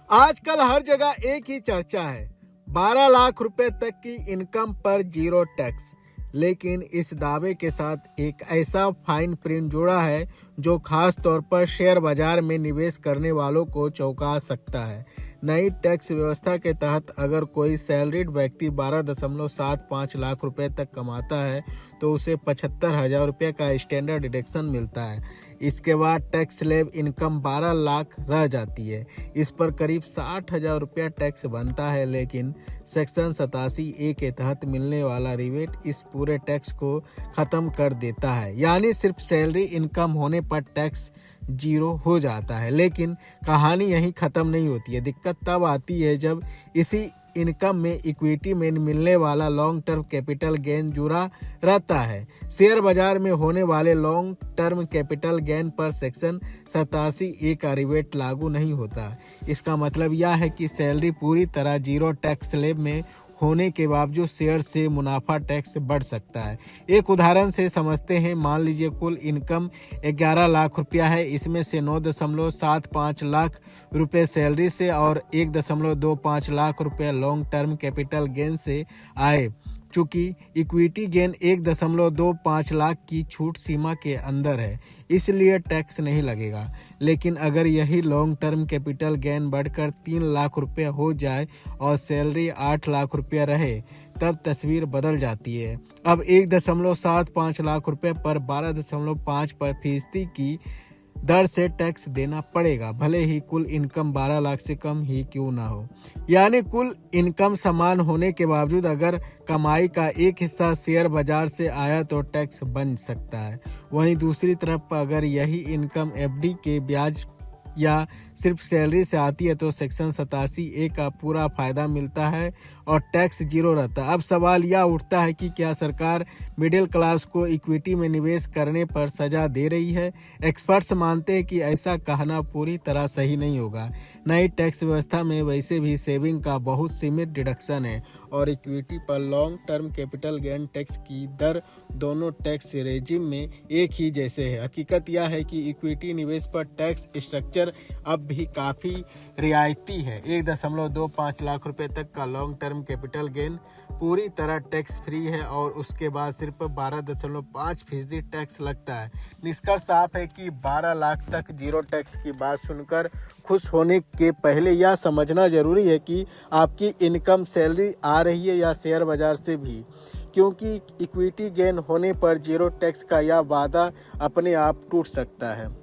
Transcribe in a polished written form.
आजकल हर जगह एक ही चर्चा है, 12 लाख रुपए तक की इनकम पर जीरो टैक्स। लेकिन इस दावे के साथ एक ऐसा फाइन प्रिंट जोड़ा है जो खास तौर पर शेयर बाजार में निवेश करने वालों को चौंका सकता है। नई टैक्स व्यवस्था के तहत अगर कोई सैलरीड व्यक्ति 12.75 लाख रुपए तक कमाता है तो उसे 75,000 रुपये का स्टैंडर्ड डिडक्शन मिलता है। इसके बाद टैक्स स्लैब इनकम 12 लाख रह जाती है। इस पर करीब 60,000 रुपया टैक्स बनता है, लेकिन सेक्शन 87A के तहत मिलने वाला रिबेट इस पूरे टैक्स को खत्म कर देता है। यानी सिर्फ सैलरी इनकम होने पर टैक्स जीरो हो जाता है। लेकिन कहानी यहीं ख़त्म नहीं होती है। दिक्कत तब आती है जब इसी इनकम में इक्विटी में मिलने वाला लॉन्ग टर्म कैपिटल गेन जुड़ा रहता है। शेयर बाजार में होने वाले लॉन्ग टर्म कैपिटल गेन पर सेक्शन 87A का रिबेट लागू नहीं होता। इसका मतलब यह है कि सैलरी पूरी तरह जीरो टैक्स स्लैब में होने के बावजूद शेयर से मुनाफा टैक्स बढ़ सकता है। एक उदाहरण से समझते हैं। मान लीजिए कुल इनकम 11 लाख रुपया है। इसमें से 9.75 लाख रुपए सैलरी से और 1.25 लाख रुपए लॉन्ग टर्म कैपिटल गेन से आए। चूँकि इक्विटी गेन 1.25 लाख की छूट सीमा के अंदर है, इसलिए टैक्स नहीं लगेगा। लेकिन अगर यही लॉन्ग टर्म कैपिटल गेन बढ़कर 3 लाख रुपये हो जाए और सैलरी 8 लाख रुपये रहे, तब तस्वीर बदल जाती है। अब 1.75 लाख रुपये पर 12.5% की दर से टैक्स देना पड़ेगा, भले ही कुल इनकम 12 लाख से कम ही क्यों ना हो। यानी कुल इनकम समान होने के बावजूद अगर कमाई का एक हिस्सा शेयर बाजार से आया तो टैक्स बन सकता है। वहीं दूसरी तरफ अगर यही इनकम एफडी के ब्याज या सिर्फ सैलरी से आती है तो सेक्शन 87A का पूरा फायदा मिलता है और टैक्स जीरो रहता है। अब सवाल यह उठता है कि क्या सरकार मिडिल क्लास को इक्विटी में निवेश करने पर सजा दे रही है? एक्सपर्ट्स मानते हैं कि ऐसा कहना पूरी तरह सही नहीं होगा। नई टैक्स व्यवस्था में वैसे भी सेविंग का बहुत सीमित डिडक्शन है और इक्विटी पर long term capital gain tax की दर दोनों टैक्स रेजिम में एक ही जैसे है। हकीकत यह है कि इक्विटी निवेश पर टैक्स स्ट्रक्चर अब भी काफ़ी रियायती है। 1.25 लाख रुपए तक का लॉन्ग टर्म कैपिटल गेन पूरी तरह टैक्स फ्री है और उसके बाद सिर्फ 12.5% टैक्स लगता है। निष्कर्ष साफ है कि 12 लाख तक जीरो टैक्स की बात सुनकर खुश होने के पहले यह समझना जरूरी है कि आपकी इनकम सैलरी आ रही है या शेयर बाजार से भी, क्योंकि इक्विटी गेन होने पर जीरो टैक्स का यह वादा अपने आप टूट सकता है।